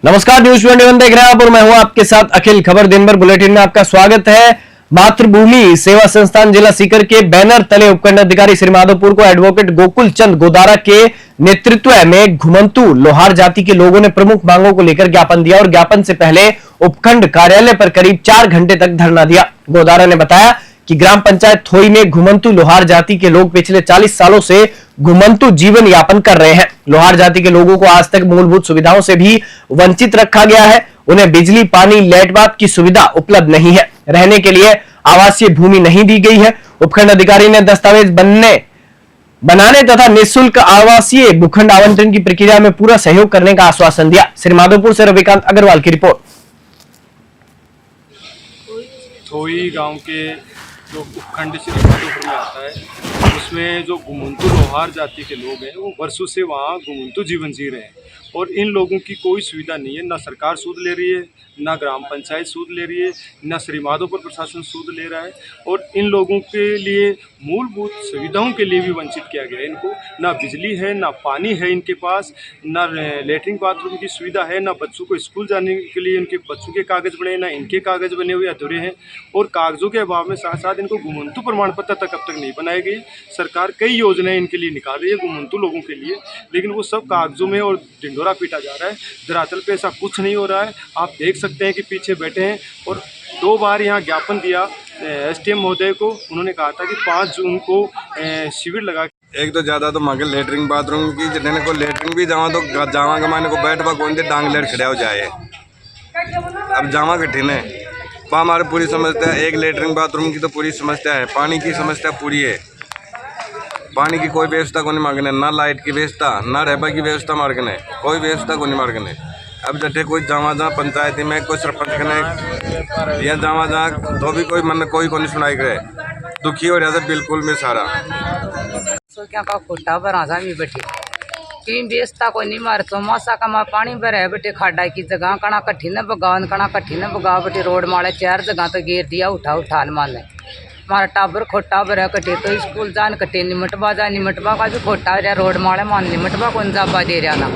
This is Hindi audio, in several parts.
नमस्कार, न्यूज 21 देख रहे हैं आप और मैं हूं आपके साथ अखिल। खबर दिन भर बुलेटिन में आपका स्वागत है। मातृभूमि सेवा संस्थान जिला सीकर के बैनर तले उपखंड अधिकारी श्री माधोपुर को एडवोकेट गोकुल चंद गोदारा के नेतृत्व में घुमंतु लोहार जाति के लोगों ने प्रमुख मांगों को लेकर ज्ञापन दिया और ज्ञापन से पहले उपखंड कार्यालय पर करीब 4 घंटे तक धरना दिया। गोदारा ने बताया कि ग्राम पंचायत थोई में घुमंतु लोहार जाति के लोग पिछले 40 सालों से घुमंतु जीवन यापन कर रहे हैं। लोहार जाति के लोगों को आज तक मूलभूत सुविधाओं से भी वंचित रखा गया है। उन्हें बिजली, पानी, लैट बाथ की सुविधा उपलब्ध नहीं है। रहने के लिए आवासीय भूमि नहीं दी गई है। उपखंड अधिकारी ने दस्तावेज बनाने तथा निःशुल्क आवासीय भूखंड आवंटन की प्रक्रिया में पूरा सहयोग करने का आश्वासन दिया। श्री माधोपुर से रविकांत अग्रवाल की रिपोर्ट। थोई गांव के जो उपखंड श्री माधोपुर में आता है, उसमें जो घुमंतु लोहार जाति के लोग हैं वो वर्षों से वहाँ घुमंतु जीवन जी रहे हैं और इन लोगों की कोई सुविधा नहीं है। ना सरकार सूद ले रही है, ना ग्राम पंचायत सूद ले रही है, ना श्री माधोपुर प्रशासन सूद ले रहा है और इन लोगों के लिए मूलभूत सुविधाओं के लिए भी वंचित किया गया है। इनको ना बिजली है, ना पानी है इनके पास, ना लेटरिन बाथरूम की सुविधा है, ना बच्चों को स्कूल जाने के लिए इनके बच्चों के कागज़ बने, ना इनके कागज़ बने हुए अधूरे हैं और कागज़ों के अभाव में साथ साथ इनको घुमंतु प्रमाण पत्र तक अब तक नहीं बनाई गई। सरकार कई योजनाएं इनके लिए निकाल रही है घुमंतु लोगों के लिए, लेकिन वो सब कागज़ों में और ढिंढोरा पीटा जा रहा है। धरातल पे ऐसा कुछ नहीं हो रहा है। आप देख सकते हैं कि पीछे बैठे हैं और 2 बार यहाँ ज्ञापन दिया SDM महोदय को। उन्होंने कहा था कि 5 जून को शिविर लगा। एक तो ज़्यादा तो मांगे लेटरिन बाथरूम की, जिन्हें को लेटरिन भी जावा तो जावा कमाने को बैठ बा कौन दे डांग लेट खड़ा हो जाए। अब जावा कठिन है, वहाँ हमारे पूरी समस्या है। एक लेटरिन बाथरूम की तो पूरी समस्या है, पानी की समस्या पूरी है। पानी की कोई व्यवस्था को नहीं मांगने, ना लाइट की व्यवस्था, ना रहबा की व्यवस्था मार्गने, कोई व्यवस्था को नहीं मार्गने। अब जटे कोई जावा जहाँ पंचायती में कोई सरपंच कने या जावा जहाँ तो भी कोई मन कोई को नहीं सुनाई करे। दुखी हो रहा था बिल्कुल में सारा। सो क्या का खोटा भरा सा भी बैठे कहीं बेचता कोई नहीं मारे चौमासा का मार पानी भरा है बेटे। खाडा की जगह कणा कठिन बगावन कणा कठिन बगा बेटे। रोड माले 4 जगह तो घेर दिया उठा माने मारा टाबर खोटा भरा कटे तो स्कूल जान कटे निमटबा का भी खोटा रहा। रोड माले मान निमटबा कौन जाबा दे रहा ना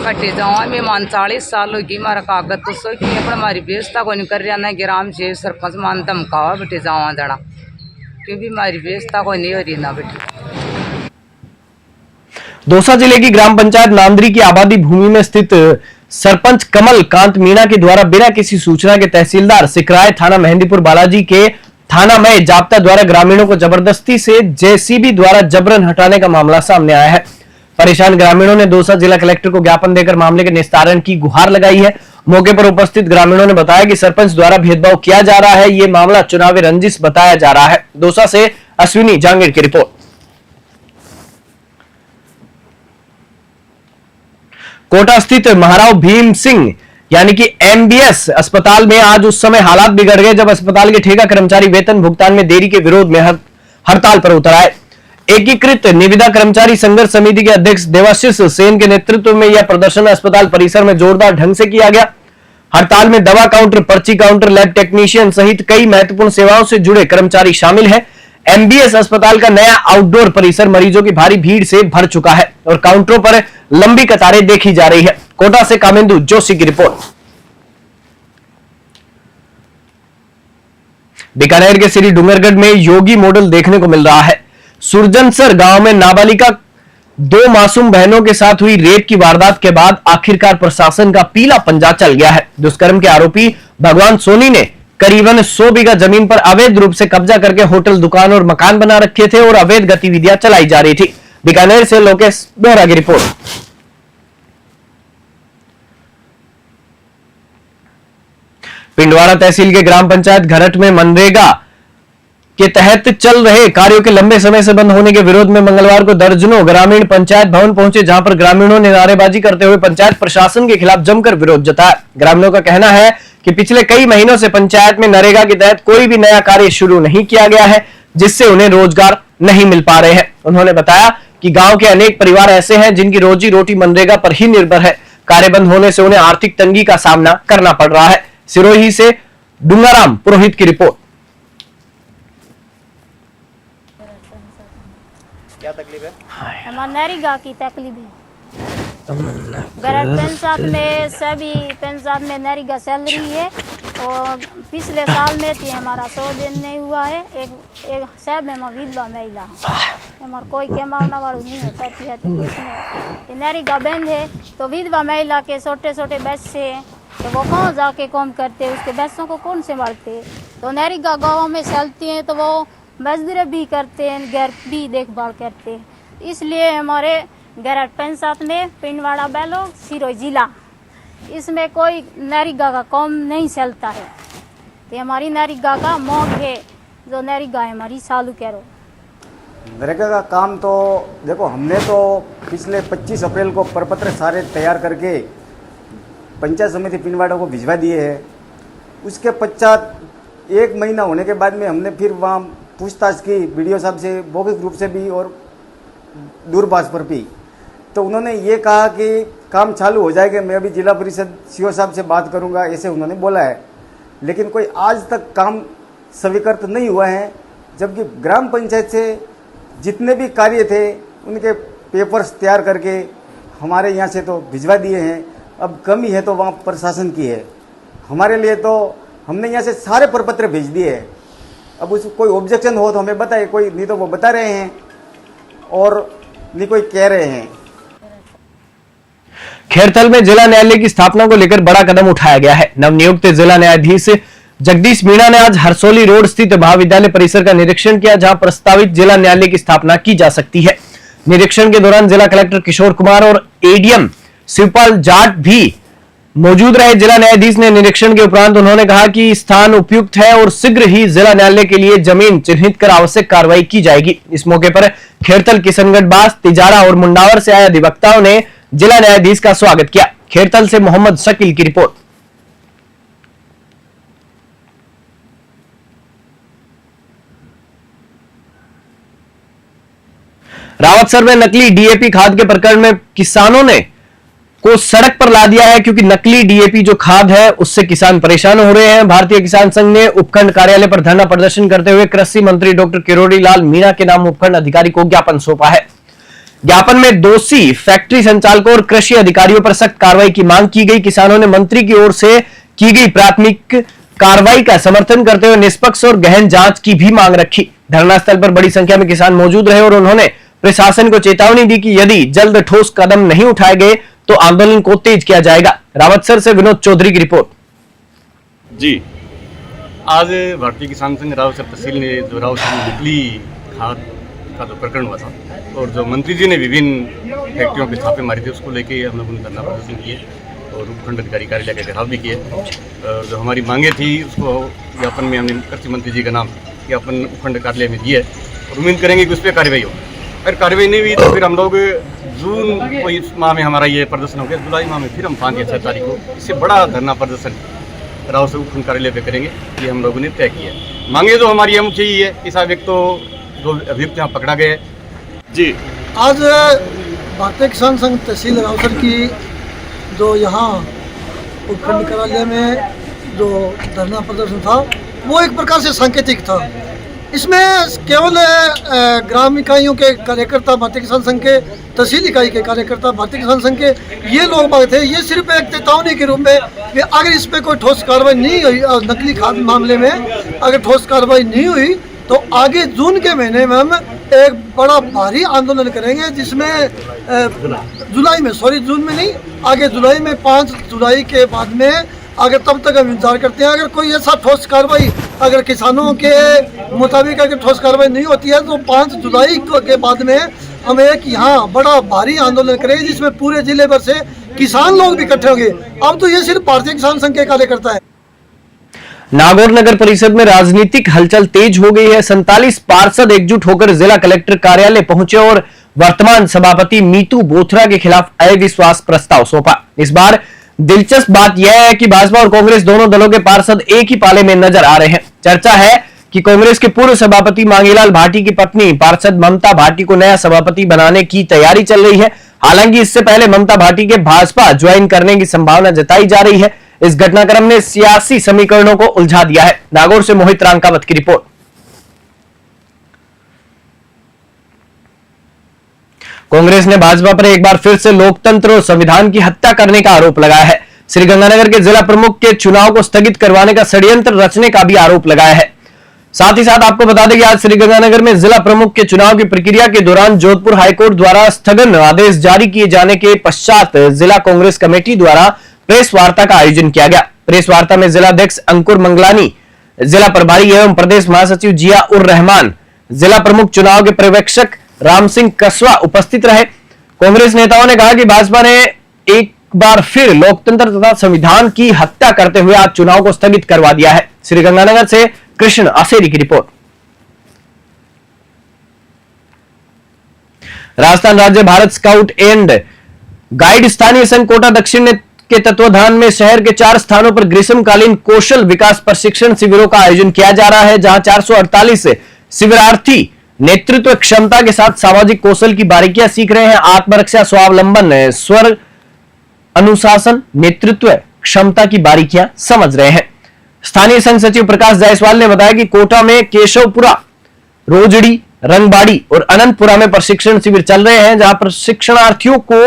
कटे जावा में मान 40 साल होगी मारा कागज तो सो कि अपना हमारी बेचता को नहीं कर रहा ना। ग्राम से सरपंच मान धमकावा बेटे जावा जड़ा क्योंकि हमारी बेचता को नहीं हो रही ना बेटे। दौसा जिले की ग्राम पंचायत नांदरी की आबादी भूमि में स्थित सरपंच कमल कांत मीणा के द्वारा बिना किसी सूचना के तहसीलदार सिकराय थाना मेहंदीपुर बालाजी के थाना में जाब्ता द्वारा ग्रामीणों को जबरदस्ती से JCB द्वारा जबरन हटाने का मामला सामने आया है। परेशान ग्रामीणों ने दौसा जिला कलेक्टर को ज्ञापन देकर मामले के निस्तारण की गुहार लगाई है। मौके पर उपस्थित ग्रामीणों ने बताया कि सरपंच द्वारा भेदभाव किया जा रहा है। ये मामला चुनावी रंजिश बताया जा रहा है। दौसा से अश्विनी जांगीर की रिपोर्ट। कोटा स्थित महाराव भीम सिंह यानी कि MBS अस्पताल में आज उस समय हालात बिगड़ गए जब अस्पताल के ठेका कर्मचारी वेतन भुगतान में देरी के विरोध में हड़ताल पर उतर आए। एकीकृत निविदा कर्मचारी संघर्ष समिति के अध्यक्ष देवाशीष सेन के नेतृत्व में यह प्रदर्शन अस्पताल परिसर में जोरदार ढंग से किया गया। हड़ताल में दवा काउंटर, पर्ची काउंटर, लैब टेक्नीशियन सहित कई महत्वपूर्ण सेवाओं से जुड़े कर्मचारी शामिल हैं। MBS अस्पताल का नया आउटडोर परिसर मरीजों की भारी भीड़ से भर चुका है और काउंटरों पर लंबी कतारें देखी जा रही है। कोटा से कामेंदु जोशी की रिपोर्ट। बीकानेर के श्री डूंगरगढ़ में योगी मॉडल देखने को मिल रहा है। सुरजनसर गांव में नाबालिगा 2 मासूम बहनों के साथ हुई रेप की वारदात के बाद आखिरकार प्रशासन का पीला पंजा चल गया है। दुष्कर्म के आरोपी भगवान सोनी ने करीबन 100 बीघा जमीन पर अवैध रूप से कब्जा करके होटल, दुकान और मकान बना रखे थे और अवैध गतिविधियां चलाई जा रही थी। बीकानेर से लोकेश बेहरा की रिपोर्ट। पिंडवाड़ा तहसील के ग्राम पंचायत घरट में मनरेगा के तहत चल रहे कार्यों के लंबे समय से बंद होने के विरोध में मंगलवार को दर्जनों ग्रामीण पंचायत भवन पहुंचे, जहां पर ग्रामीणों ने नारेबाजी करते हुए पंचायत प्रशासन के खिलाफ जमकर विरोध जताया। ग्रामीणों का कहना है कि पिछले कई महीनों से पंचायत में नरेगा के तहत कोई भी नया कार्य शुरू नहीं किया गया है, जिससे उन्हें रोजगार नहीं मिल पा रहे हैं। उन्होंने बताया कि गांव के अनेक परिवार ऐसे हैं जिनकी रोजी रोटी मनरेगा पर ही निर्भर है। कार्य बंद होने से उन्हें आर्थिक तंगी का सामना करना पड़ रहा है। सिरोही से डूंगाराम पुरोहित की रिपोर्ट। क्या तकलीफ है? हमारे नरेगा की तकलीफ है। गैरट पंचायत में सभी पंचायत में नरेगा सैलरी है और पिछले साल में थी हमारा 100 दिन नहीं हुआ है। एक सब में विधवा महिला हमारा कोई कमाने वाला नहीं होता है तो इसमें नरेगा बंद है तो विधवा महिला के छोटे छोटे बच्चे हैं तो वो कौन जाके काम करते हैं, उसके बच्चों को कौन संभालते। तो नरेगा गाँव में चलती हैं तो वो मजदूरी भी करते हैं, घर भी देखभाल करते हैं। इसलिए हमारे गैरट पंचायत में पिंडवाड़ा बैलो सिरोही जिला इसमें कोई नरेगा का काम नहीं चलता है। तो हमारी नरेगा का मांग है जो नरेगा हमारी चालू करो। नरेगा का काम तो देखो, हमने तो पिछले 25 अप्रैल को प्रपत्र सारे तैयार करके पंचायत समिति पिंडवाड़ा को भिजवा दिए हैं। उसके पश्चात 1 महीना होने के बाद में हमने फिर वहाँ पूछताछ की बीडीओ साहब से, मौखिक रूप से भी और दूरभाष पर भी। तो उन्होंने ये कहा कि काम चालू हो जाएगा, मैं अभी जिला परिषद सीओ साहब से बात करूंगा, ऐसे उन्होंने बोला है। लेकिन कोई आज तक काम स्वीकृत नहीं हुआ है, जबकि ग्राम पंचायत से जितने भी कार्य थे उनके पेपर्स तैयार करके हमारे यहाँ से तो भिजवा दिए हैं। अब कमी है तो वहाँ प्रशासन की है, हमारे लिए तो हमने यहाँ से सारे प्रपत्र भेज दिए हैं। अब उस कोई ऑब्जेक्शन हो तो हमें बताए, कोई नहीं तो वो बता रहे हैं और नहीं कोई कह रहे हैं। खैरथल में जिला न्यायालय की स्थापना को लेकर बड़ा कदम उठाया गया है। नवनियुक्त जिला न्यायाधीश जगदीश मीणा ने आज हरसोली रोड स्थित महाविद्यालय परिसर का निरीक्षण किया, जहां प्रस्तावित जिला न्यायालय की स्थापना की जा सकती है। निरीक्षण के दौरान जिला कलेक्टर किशोर कुमार और एडीएम शिवपाल जाट भी मौजूद रहे। जिला न्यायाधीश ने निरीक्षण के उपरांत उन्होंने कहा कि स्थान उपयुक्त है और शीघ्र ही जिला न्यायालय के लिए जमीन चिन्हित कर आवश्यक कार्रवाई की जाएगी। इस मौके पर खैरथल, किशनगढ़, बास, तिजारा और मुंडावर से आए अधिवक्ताओं ने जिला न्यायाधीश का स्वागत किया। खैरथल से मोहम्मद शकील की रिपोर्ट। रावतसर में नकली डीएपी खाद के प्रकरण में किसानों ने को सड़क पर ला दिया है, क्योंकि नकली डीएपी जो खाद है उससे किसान परेशान हो रहे हैं। भारतीय किसान संघ ने उपखंड कार्यालय पर धरना प्रदर्शन करते हुए कृषि मंत्री डॉक्टर किरोड़ी लाल मीणा के नाम उपखंड अधिकारी को ज्ञापन सौंपा है। ज्ञापन में दोषी फैक्ट्री संचालकों और कृषि अधिकारियों पर सख्त कार्रवाई की मांग की गई। किसानों ने मंत्री की ओर से की गई प्राथमिक कार्रवाई का समर्थन करते हुए निष्पक्ष और गहन जांच की भी मांग रखी। धरना स्थल पर बड़ी संख्या में किसान मौजूद रहे और उन्होंने प्रशासन को चेतावनी दी कि यदि जल्द ठोस कदम नहीं उठाए गए तो आंदोलन को तेज किया जाएगा। रावतसर से विनोद चौधरी की रिपोर्ट। जी, आज भारतीय किसान संघ रावतसर तहसील ने जो रावतसर में नकली खाद का जो प्रकरण हुआ था और जो मंत्री जी ने विभिन्न फैक्ट्रियों पे छापे मारे थे, उसको लेके हम लोगों ने धरना प्रदर्शन किए और उपखंड अधिकारी कार्यालय का घेराव भी किए। और जो हमारी मांगे थी उसको ज्ञापन में हमने कृषि मंत्री जी का नाम ज्ञापन उपखंड कार्यालय में दिया है और उम्मीद करेंगे कि उस पर कार्रवाई हो। अगर कार्रवाई नहीं हुई तो फिर हम लोग जून को इस माह में हमारा ये प्रदर्शन हो गया, जुलाई माह में फिर हम 5 या 6 तारीख को इससे बड़ा धरना प्रदर्शन रावतसर उपखंड कार्यालय पे करेंगे। ये हम लोगों ने तय किया है। मांगे तो हमारी मुख्य ही है कि साहब, एक तो जो अभियुक्त यहाँ पकड़ा गया है। जी, आज भारतीय किसान संघ तहसील रावतसर की जो यहाँ उपखंड कार्यालय में जो धरना प्रदर्शन था वो एक प्रकार से सांकेतिक था। इसमें केवल ग्राम इकाइयों के कार्यकर्ता, भारतीय किसान संघ के तहसील इकाई के कार्यकर्ता, भारतीय किसान संघ के ये लोग बात थे। ये सिर्फ एक चेतावनी के रूप में कि अगर इस पर कोई ठोस कार्रवाई नहीं हुई, नकली खाद मामले में अगर ठोस कार्रवाई नहीं हुई तो आगे जून के महीने में हम एक बड़ा भारी आंदोलन करेंगे, जिसमें जून में नहीं, आगे जुलाई में 5 जुलाई के बाद में अगर तब तक हम इंतजार करते हैं। अगर कोई ऐसा ठोस कार्रवाई अगर किसानों के मुताबिक अगर ठोस कार्रवाई नहीं होती है तो 5 जुलाई के बाद में हम एक यहाँ बड़ा भारी आंदोलन करेंगे, जिसमें पूरे जिले भर से किसान लोग भी इकट्ठे होंगे। अब तो ये सिर्फ भारतीय किसान संघ के कार्यकर्ता है। नागौर नगर परिषद में राजनीतिक हलचल तेज हो गई है। 47 पार्षद एकजुट होकर जिला कलेक्टर कार्यालय पहुंचे और वर्तमान सभापति मीतू बोथरा के खिलाफ अविश्वास प्रस्ताव सौंपा। इस बार दिलचस्प बात यह है कि भाजपा और कांग्रेस दोनों दलों के पार्षद एक ही पाले में नजर आ रहे हैं। चर्चा है कि कांग्रेस के पूर्व सभापति मांगीलाल भाटी की पत्नी पार्षद ममता भाटी को नया सभापति बनाने की तैयारी चल रही है। हालांकि इससे पहले ममता भाटी के भाजपा ज्वाइन करने की संभावना जताई जा रही है। इस घटनाक्रम ने सियासी समीकरणों को उलझा दिया है। नागौर से मोहित रांकावत की रिपोर्ट। कांग्रेस ने भाजपा पर एक बार फिर से लोकतंत्र और संविधान की हत्या करने का आरोप लगाया है। श्रीगंगानगर के जिला प्रमुख के चुनाव को स्थगित करवाने का षड्यंत्र रचने का भी आरोप लगाया है। साथ ही साथ आपको बता दें कि आज श्रीगंगानगर में जिला प्रमुख के चुनाव की प्रक्रिया के दौरान जोधपुर हाईकोर्ट द्वारा स्थगन आदेश जारी किए जाने के पश्चात जिला कांग्रेस कमेटी द्वारा प्रेस वार्ता का आयोजन किया गया। प्रेस वार्ता में जिलाध्यक्ष अंकुर मंगलानी, जिला प्रभारी एवं प्रदेश महासचिव जिया उर रहमान, जिला प्रमुख चुनाव के पर्यवेक्षक राम सिंह कसवा उपस्थित रहे। कांग्रेस नेताओं ने कहा कि भाजपा ने एक बार फिर लोकतंत्र तथा संविधान की हत्या करते हुए आज चुनाव को स्थगित करवा दिया है। श्रीगंगानगर से कृष्ण आसेरी की रिपोर्ट। राजस्थान राज्य भारत स्काउट एंड गाइड स्थानीय संघ कोटा दक्षिण के तत्वाधान में शहर के 4 स्थानों पर ग्रीष्मकालीन कौशल विकास प्रशिक्षण शिविरों का आयोजन किया जा रहा है, जहां 448 शिविरार्थी नेतृत्व क्षमता के साथ सामाजिक कौशल की बारीकियां सीख रहे हैं। आत्मरक्षा, स्वावलंबन, स्वर अनुशासन, नेतृत्व क्षमता की बारीकियां समझ रहे हैं। स्थानीय संघ सचिव प्रकाश जायसवाल ने बताया कि कोटा में केशवपुरा, रोजड़ी, रंगबाड़ी और अनंतपुरा में प्रशिक्षण शिविर चल रहे हैं, जहां प्रशिक्षणार्थियों को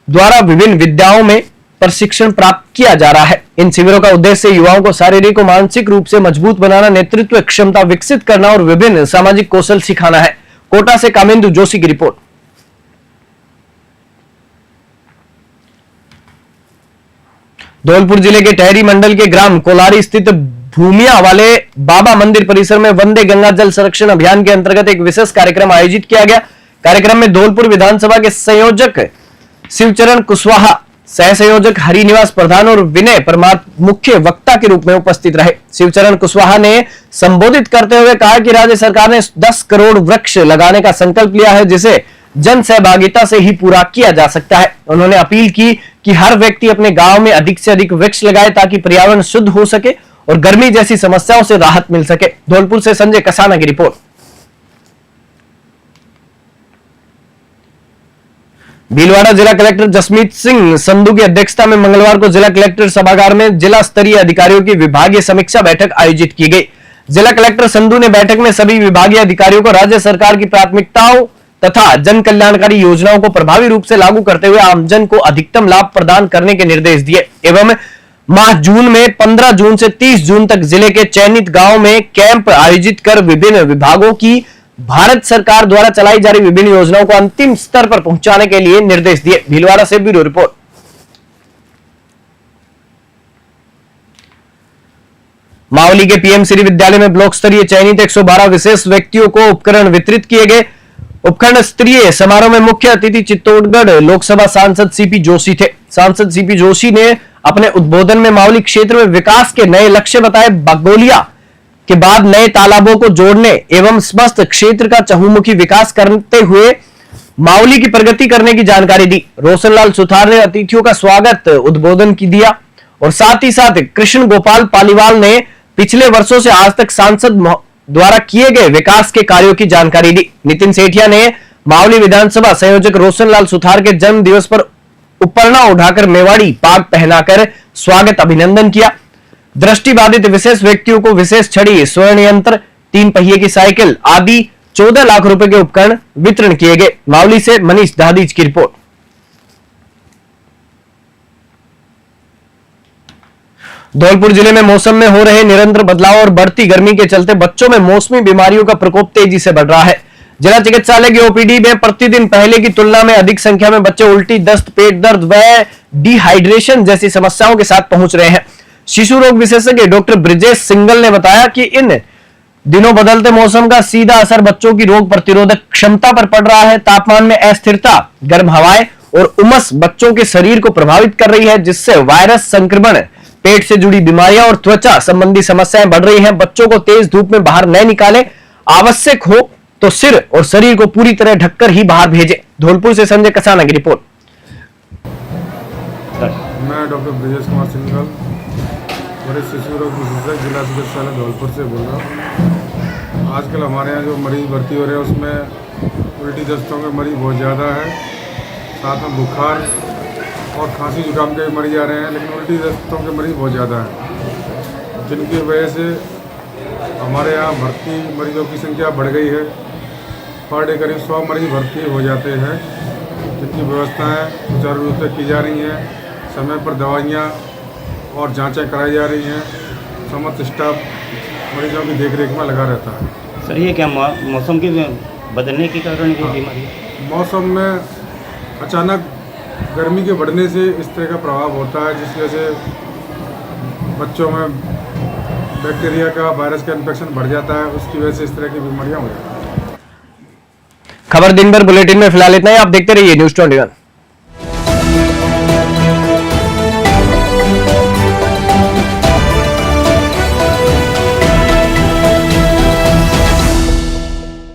द्वारा विभिन्न विद्याओं में प्रशिक्षण प्राप्त किया जा रहा है। इन शिविरों का उद्देश्य युवाओं को शारीरिक और मानसिक रूप से मजबूत बनाना, नेतृत्व क्षमता विकसित करना और विभिन्न सामाजिक कौशल सिखाना है। कोटा से कामेंदु जोशी की रिपोर्ट। धौलपुर जिले के टहरी मंडल के ग्राम कोलारी स्थित भूमिया वाले बाबा मंदिर परिसर में वंदे गंगा जल संरक्षण अभियान के अंतर्गत एक विशेष कार्यक्रम आयोजित किया गया। कार्यक्रम में धौलपुर विधानसभा के संयोजक शिवचरण कुशवाहा, सह संयोजक हरिनिवास प्रधान और विनय परमार मुख्य वक्ता के रूप में उपस्थित रहे। शिवचरण कुशवाहा ने संबोधित करते हुए कहा कि राज्य सरकार ने 10 करोड़ वृक्ष लगाने का संकल्प लिया है, जिसे जन सहभागिता से ही पूरा किया जा सकता है। उन्होंने अपील की कि हर व्यक्ति अपने गांव में अधिक से अधिक वृक्ष लगाए ताकि पर्यावरण शुद्ध हो सके और गर्मी जैसी समस्याओं से राहत मिल सके। धौलपुर से संजय कसाना की रिपोर्ट। भीलवाड़ा जिला कलेक्टर जसमीत सिंह संधू की अध्यक्षता में मंगलवार को जिला कलेक्टर सभागार में जिला स्तरीय अधिकारियों की विभागीय समीक्षा बैठक आयोजित की गई। जिला कलेक्टर संधू ने बैठक में सभी विभागीय अधिकारियों को राज्य सरकार की प्राथमिकताओं तथा जन कल्याणकारी योजनाओं को प्रभावी रूप से लागू करते हुए आमजन को अधिकतम लाभ प्रदान करने के निर्देश दिए एवं माह जून में 15 जून से 30 जून तक जिले के चयनित गांवों में कैंप आयोजित कर विभिन्न विभागों की भारत सरकार द्वारा चलाई जा रही विभिन्न योजनाओं को अंतिम स्तर पर पहुंचाने के लिए निर्देश दिए। भीलवाड़ा से ब्यूरो रिपोर्ट। मावली के पीएम श्री विद्यालय में ब्लॉक स्तरीय चयनित 112 विशेष व्यक्तियों को उपकरण वितरित किए गए। उपखंड स्तरीय समारोह में मुख्य अतिथि चित्तौड़गढ़ लोकसभा सांसद सीपी जोशी थे। सांसद सीपी जोशी ने अपने उद्बोधन में मावली क्षेत्र में विकास के नए लक्ष्य बताए। बगोलिया के बाद नए तालाबों को जोड़ने एवं समस्त क्षेत्र का चहुमुखी विकास करते हुए मावली की प्रगति करने की जानकारी दी। रोशनलाल सुथार ने अतिथियों का स्वागत उद्बोधन की दिया और साथ ही साथ कृष्ण गोपाल पालीवाल ने पिछले वर्षों से आज तक सांसद द्वारा किए गए विकास के कार्यों की जानकारी दी। नितिन सेठिया ने मावली विधानसभा संयोजक रोशनलाल सुथार के जन्म दिवस पर उपरना उठाकर मेवाड़ी पाग पहनाकर स्वागत अभिनंदन किया। दृष्टिबाधित विशेष व्यक्तियों को विशेष छड़ी, स्वर्ण यंत्र, 3 पहिए की साइकिल आदि 14 लाख रुपए के उपकरण वितरण किए गए। मावली से मनीष दादीज की रिपोर्ट। धौलपुर जिले में मौसम में हो रहे निरंतर बदलाव और बढ़ती गर्मी के चलते बच्चों में मौसमी बीमारियों का प्रकोप तेजी से बढ़ रहा है। जिला चिकित्सालय की ओपीडी में प्रतिदिन पहले की तुलना में अधिक संख्या में बच्चे उल्टी, दस्त, पेट दर्द व डिहाइड्रेशन जैसी समस्याओं के साथ पहुंच रहे हैं। शिशु रोग विशेषज्ञ डॉक्टर ब्रिजेश सिंगल ने बताया कि इन दिनों बदलते मौसम का सीधा असर बच्चों की रोग प्रतिरोधक क्षमता पर पड़ रहा है। तापमान में अस्थिरता, गर्म हवाएं और उमस बच्चों के शरीर को प्रभावित कर रही है, जिससे वायरस संक्रमण, पेट से जुड़ी बीमारियां और त्वचा संबंधी समस्याएं बढ़ रही हैं। बच्चों को तेज धूप में बाहर न निकालें, आवश्यक हो तो सिर और शरीर को पूरी तरह ढककर ही बाहर भेजें। धौलपुर से संजय कसाना की रिपोर्ट। मैं डॉक्टर ब्रिजेश कुमार सिंगल, वरिष्ठ शिशु रोग विशेषज्ञ, जिला चिकित्सालय धौलपुर से बोल रहा हूँ। आजकल हमारे यहाँ जो मरीज भर्ती हो रहे हैं उसमें उल्टी दस्तों के मरीज बहुत ज़्यादा है, साथ में बुखार और खांसी जुकाम के मरीज आ रहे हैं, लेकिन उल्टी दस्तों के मरीज बहुत ज़्यादा हैं, जिनकी वजह से हमारे यहाँ भर्ती मरीजों की संख्या बढ़ गई है पर डे करीब 100 मरीज भर्ती हो जाते हैं, जिनकी व्यवस्थाएं सुचारू रूप से की जा रही हैं। समय पर दवाइयाँ और जांचें कराई जा रही हैं। समस्त स्टाफ मरीजों की देखरेख में लगा रहता है। सर ये क्या मौसम के बदलने के कारण ये बीमारी है? मौसम में अचानक गर्मी के बढ़ने से इस तरह का प्रभाव होता है, जिस वजह से बच्चों में बैक्टीरिया का, वायरस का इन्फेक्शन बढ़ जाता है। उसकी वजह से इस तरह की बीमारियां हो जाती हैं। खबर दिन भर बुलेटिन में फिलहाल इतना ही। आप देखते रहिए न्यूज़ 21।